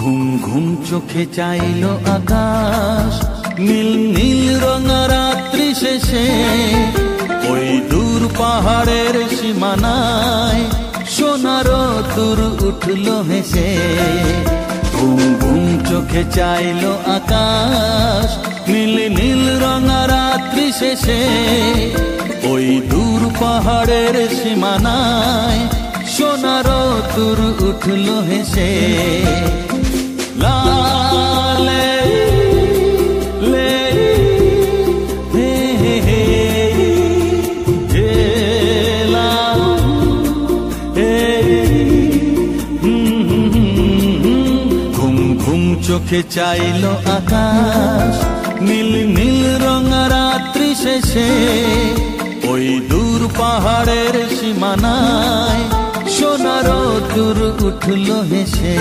ঘুম ঘুম চোখে চাইল আকাশ, নীল নীল রঙা রাত্রি শেষে ওই দূর পাহাড়ের সীমানায় সোনার দূর উঠল হেসে। ঘুম ঘুম চোখে চাইল আকাশ, নীল নীল রঙা রাত্রি শেষে ওই দূর পাহাড়ের সীমানায় সোনার দূর উঠল হেসে। লালে লে হে হে হে হে লা হে। ঘুম ঘুম চোখে চাইল আকাশ, নীল নীল রঙা রাত্রি শেষে ওই দূর পাহাড়ের সীমানায় সোনার দূর উঠল হেসে।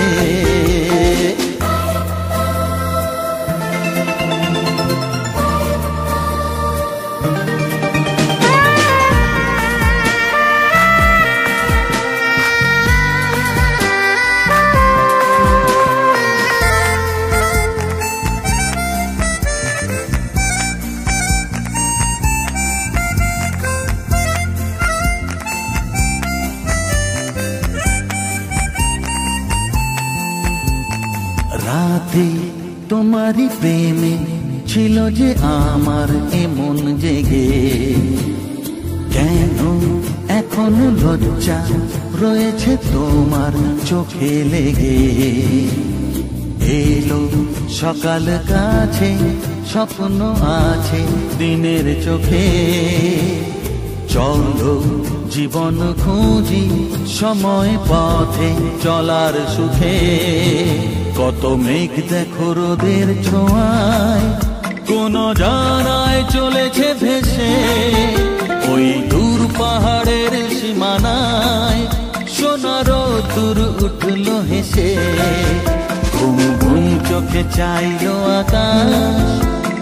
রাতে তোমারই প্রেমে ছিল যে আমার এমন জেগে, কেন এখন লজ্জা রয়েছে তোমার চোখে লেগে। এলো সকাল কাছে, স্বপ্ন আছে দিনের চোখে, চলো জীবন খুঁজি সময় পথে চলার সুখে। কত মেঘ দেখো রোদের ছোঁয়ায়, কোন জানায় চলেছে ভেসে ওই দূর পাহাড়ের সীমানায় সোনার দূর উঠল হেসে। ঘুম ঘুম চোখে চাইল আকাশ,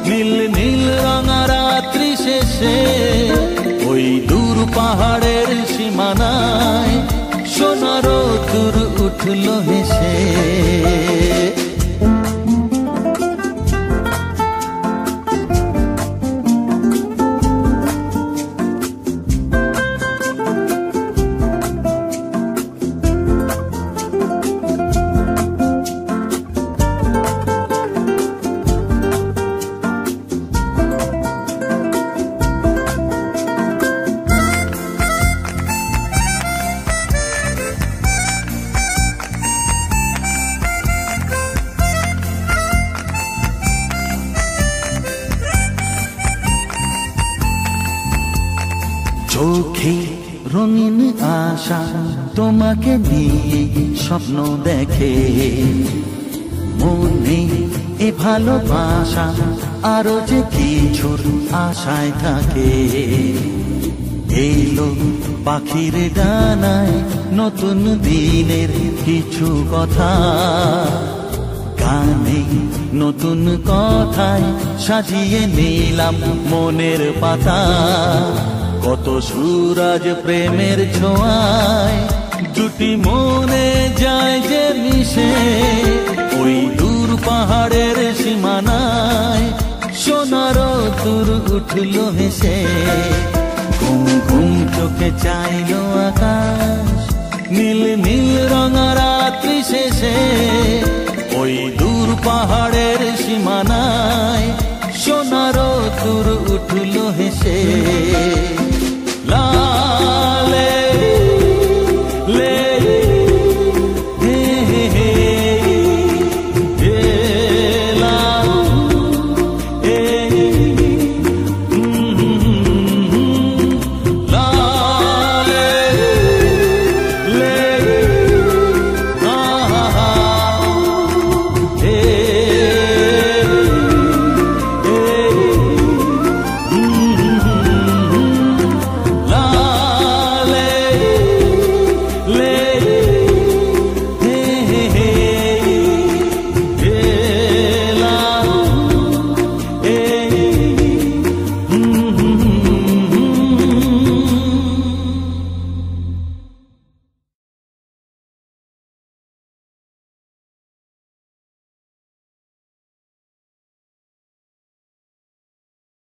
নীল নীল রঙা রাত্রি শেষে ওই দূর পাহাড়ের সীমানায় সোনার দূর উঠল হেসে। চোখে রঙিন আশা তোমাকে নিয়ে স্বপ্ন দেখে, মনে এ ভালোবাসা আরো যে কিছুর আশায় থাকে। এলো পাখির ডানায় নতুন দিনের কিছু কথা, গানে নতুন কথায় সাজিয়ে নিলাম মনের পাতা। কত সুরাজ প্রেমের ছোঁয়ায় দুটি মনে যায় যে মিশে ওই দূর পাহাড়ের সীমানায় সোনার দূর উঠল হেসে। ঘুম ঘুম চোখে চাইল আকাশ, নীল নীল রঙা রাত্রি শেষে ওই দূর পাহাড়ের সীমানায় সোনার দূর উঠল হেসে।